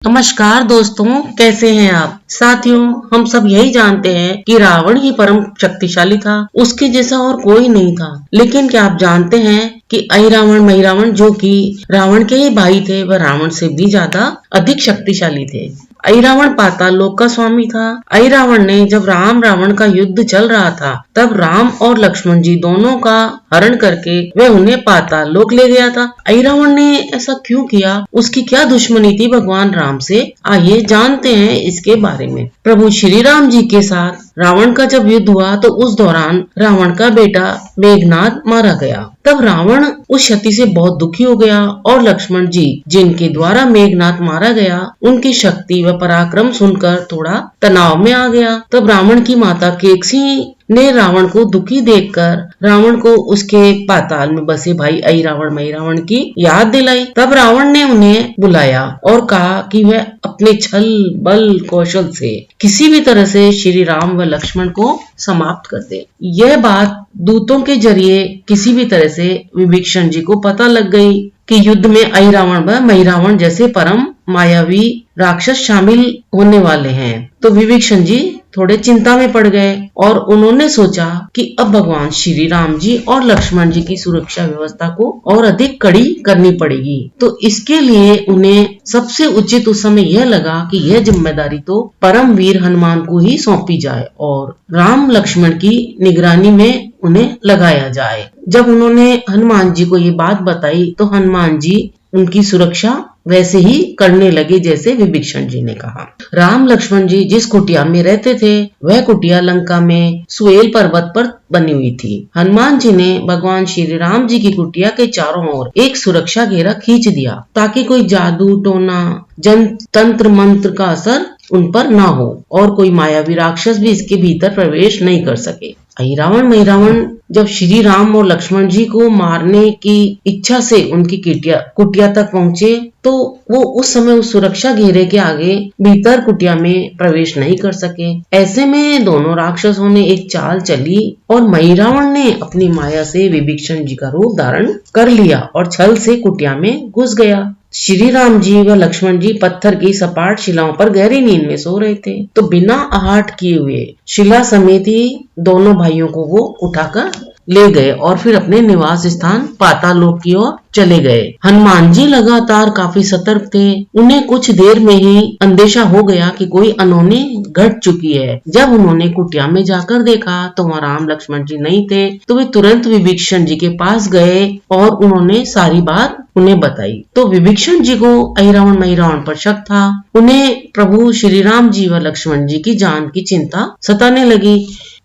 नमस्कार दोस्तों, कैसे हैं आप। साथियों, हम सब यही जानते हैं कि रावण ही परम शक्तिशाली था, उसके जैसा और कोई नहीं था। लेकिन क्या आप जानते हैं कि अहिरावण महिरावण जो कि रावण के ही भाई थे, वह रावण से भी ज्यादा अधिक शक्तिशाली थे। अहिरावण पाताल लोक का स्वामी था। अहिरावण ने जब राम रावण का युद्ध चल रहा था, तब राम और लक्ष्मण जी दोनों का हरण करके वह उन्हें पाताल लोक ले गया था। अहिरावण ने ऐसा क्यों किया, उसकी क्या दुश्मनी थी भगवान राम से, आइए जानते हैं इसके बारे में। प्रभु श्री राम जी के साथ रावण का जब युद्ध हुआ तो उस दौरान रावण का बेटा मेघनाद मारा गया। तब रावण उस क्षति से बहुत दुखी हो गया और लक्ष्मण जी, जिनके द्वारा मेघनाद मारा गया, उनकी शक्ति व पराक्रम सुनकर थोड़ा तनाव में आ गया। तब रावण की माता केकसी ने रावण को दुखी देखकर रावण को उसके पाताल में बसे भाई अहिरावण महिरावण की याद दिलाई। तब रावण ने उन्हें बुलाया और कहा कि वह अपने छल बल कौशल से किसी भी तरह से श्री राम व लक्ष्मण को समाप्त कर दे। यह बात दूतों के जरिए किसी भी तरह से विभीषण जी को पता लग गई कि युद्ध में अहिरावण व महिरावण जैसे परम मायावी राक्षस शामिल होने वाले हैं। तो विभीषण जी थोड़े चिंता में पड़ गए और उन्होंने सोचा कि अब भगवान श्री राम जी और लक्ष्मण जी की सुरक्षा व्यवस्था को और अधिक कड़ी करनी पड़ेगी। तो इसके लिए उन्हें सबसे उचित उस समय यह लगा कि यह जिम्मेदारी तो परम वीर हनुमान को ही सौंपी जाए और राम लक्ष्मण की निगरानी में उन्हें लगाया जाए। जब उन्होंने हनुमान जी को ये बात बताई तो हनुमान जी उनकी सुरक्षा वैसे ही करने लगे जैसे विभीषण जी ने कहा। राम लक्ष्मण जी जिस कुटिया में रहते थे, वह कुटिया लंका में सुएल पर्वत पर बनी हुई थी। हनुमान जी ने भगवान श्री राम जी की कुटिया के चारों ओर एक सुरक्षा घेरा खींच दिया ताकि कोई जादू टोना जन तंत्र मंत्र का असर उन पर न हो और कोई मायावी राक्षस भी इसके भीतर प्रवेश नहीं कर सके। अहिरावण महिरावण जब श्री राम और लक्ष्मण जी को मारने की इच्छा से उनकी कुटिया तक पहुंचे तो वो उस समय उस सुरक्षा घेरे के आगे भीतर कुटिया में प्रवेश नहीं कर सके। ऐसे में दोनों राक्षसों ने एक चाल चली और महिरावण ने अपनी माया से विभीषण जी का रूप धारण कर लिया और छल से कुटिया में घुस गया। श्री राम जी व लक्ष्मण जी पत्थर की सपाट शिलाओं पर गहरी नींद में सो रहे थे, तो बिना आहट किए हुए शिला समेत ही दोनों भाइयों को वो उठाकर ले गए और फिर अपने निवास स्थान पाताल लोक की ओर चले गए। हनुमान जी लगातार काफी सतर्क थे। उन्हें कुछ देर में ही अंदेशा हो गया कि कोई अनहोनी घट चुकी है। जब उन्होंने कुटिया में जाकर देखा तो वहाँ राम लक्ष्मण जी नहीं थे, तो वे तुरंत विभीषण जी के पास गए और उन्होंने सारी बात उन्हें बताई। तो विभीषण जी को अहिरावण महिरावण पर शक था। उन्हें प्रभु श्री राम जी व लक्ष्मण जी की जान की चिंता सताने लगी।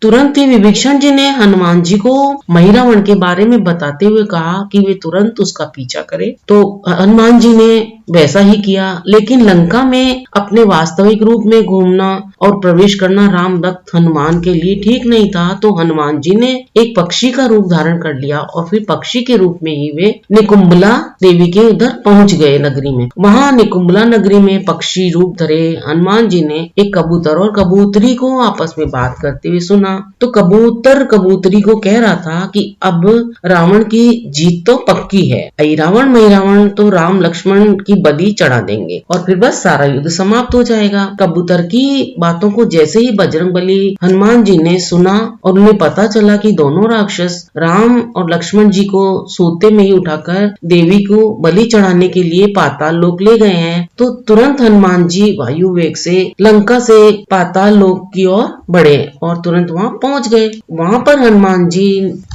तुरंत ही विभीषण जी ने हनुमान जी को महिरावण के बारे में बताते हुए कहा कि वे तुरंत उसका पीछा करें। तो हनुमान जी ने वैसा ही किया, लेकिन लंका में अपने वास्तविक रूप में घूमना और प्रवेश करना राम भक्त हनुमान के लिए ठीक नहीं था। तो हनुमान जी ने एक पक्षी का रूप धारण कर लिया और फिर पक्षी के रूप में ही वे निकुंभला देवी के उधर पहुंच गए नगरी में। वहां निकुंभला नगरी में पक्षी रूप धरे हनुमान जी ने एक कबूतर और कबूतरी को आपस में बात करते हुए सुना। तो कबूतर कबूतरी को कह रहा था कि अब रावण की जीत तो पक्की है, अहिरावण महिरावण तो राम लक्ष्मण की बलि चढ़ा देंगे और फिर बस सारा युद्ध समाप्त हो जाएगा। कबूतर की बातों को जैसे ही बजरंगबली हनुमान जी ने सुना और उन्हें पता चला कि दोनों राक्षस राम और लक्ष्मण जी को सोते में ही उठाकर देवी को बलि चढ़ाने के लिए पाताल लोक ले गए हैं, तो तुरंत हनुमान जी वायु वेग से लंका से पाताल लोक की ओर बढ़े और तुरंत वहां पहुंच गए। वहां पर हनुमान जी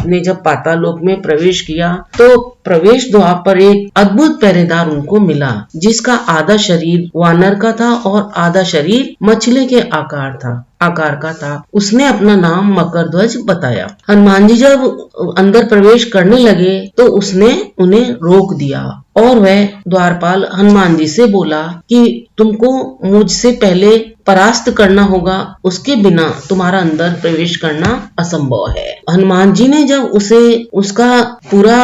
ने जब पाताल लोक में प्रवेश किया तो प्रवेश द्वार पर एक अद्भुत पहरेदार उनको मिला, जिसका आधा शरीर वानर का था और आधा शरीर मछली के आकार का था। उसने अपना नाम मकरध्वज बताया। हनुमान जी जब अंदर प्रवेश करने लगे तो उसने उन्हें रोक दिया और वह द्वारपाल हनुमान जी से बोला कि तुमको मुझसे पहले परास्त करना होगा, उसके बिना तुम्हारा अंदर प्रवेश करना असंभव है। हनुमान जी ने जब उसे उसका पूरा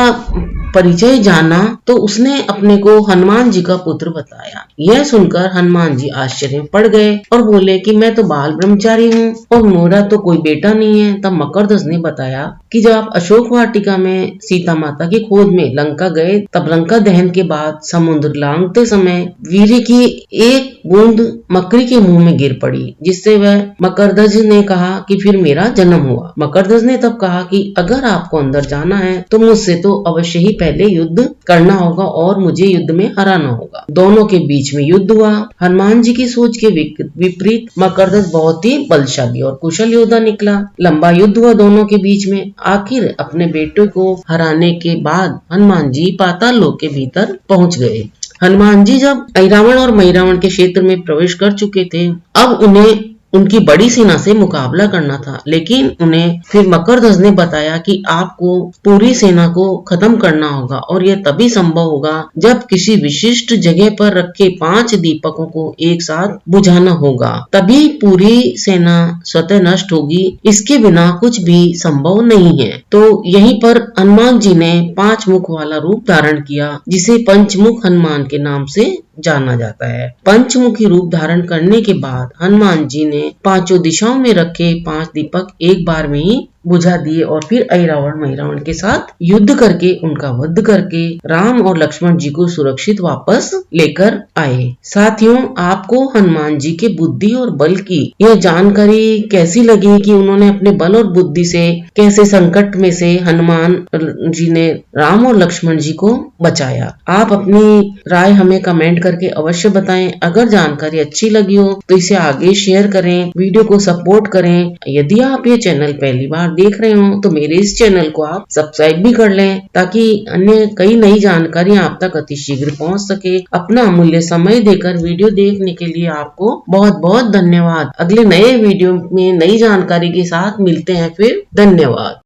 परिचय जाना तो उसने अपने को हनुमान जी का पुत्र बताया। यह सुनकर हनुमान जी आश्चर्य में पड़ गए और बोले कि मैं तो बाल ब्रह्मचारी ब्रह्मचारी हूँ और मेरा तो कोई बेटा नहीं है। तब मकरध्वज ने बताया कि जब आप अशोक वाटिका में सीता माता की खोज में लंका गए, तब लंका दहन के बाद समुद्र लांघते समय वीर्य की एक बूंद मकरी के मुंह में गिर पड़ी, जिससे वह मकरध्वज ने कहा कि फिर मेरा जन्म हुआ। मकरध्वज ने तब कहा कि अगर आपको अंदर जाना है तो मुझसे तो अवश्य ही पहले युद्ध करना होगा और मुझे युद्ध में हराना होगा। दोनों के बीच में युद्ध हुआ। हनुमान जी की सोच के विपरीत मकरध्वज बहुत ही बलशाली और कुशल योद्धा निकला। लंबा युद्ध हुआ दोनों के बीच में। आखिर अपने बेटे को हराने के बाद हनुमान जी पाताल लोक के भीतर पहुंच गए। हनुमान जी जब ऐरावण और महिरावण के क्षेत्र में प्रवेश कर चुके थे, अब उन्हें उनकी बड़ी सेना से मुकाबला करना था, लेकिन उन्हें फिर मकरध्वज ने बताया कि आपको पूरी सेना को खत्म करना होगा और यह तभी संभव होगा जब किसी विशिष्ट जगह पर रखे 5 दीपकों को एक साथ बुझाना होगा, तभी पूरी सेना स्वतः नष्ट होगी। इसके बिना कुछ भी संभव नहीं है। तो यहीं पर हनुमान जी ने 5 मुख वाला रूप धारण किया, जिसे पंचमुख हनुमान के नाम से जाना जाता है। पंचमुखी रूप धारण करने के बाद हनुमान जी ने 5 दिशाओं में रखे 5 दीपक एक बार में ही बुझा दिए और फिर ऐरावण महिरावण के साथ युद्ध करके उनका वध करके राम और लक्ष्मण जी को सुरक्षित वापस लेकर आए। साथियों, आपको हनुमान जी के बुद्धि और बल की यह जानकारी कैसी लगी कि उन्होंने अपने बल और बुद्धि से कैसे संकट में से हनुमान जी ने राम और लक्ष्मण जी को बचाया? आप अपनी राय हमें कमेंट करके अवश्य बताएं। अगर जानकारी अच्छी लगी हो तो इसे आगे शेयर करें, वीडियो को सपोर्ट करें। यदि आप ये चैनल पहली बार देख रहे हो तो मेरे इस चैनल को आप सब्सक्राइब भी कर लें, ताकि अन्य कई नई जानकारियां आप तक अति शीघ्र पहुंच सके। अपना अमूल्य समय देकर वीडियो देखने के लिए आपको बहुत बहुत धन्यवाद। अगले नए वीडियो में नई जानकारी के साथ मिलते हैं फिर। धन्यवाद।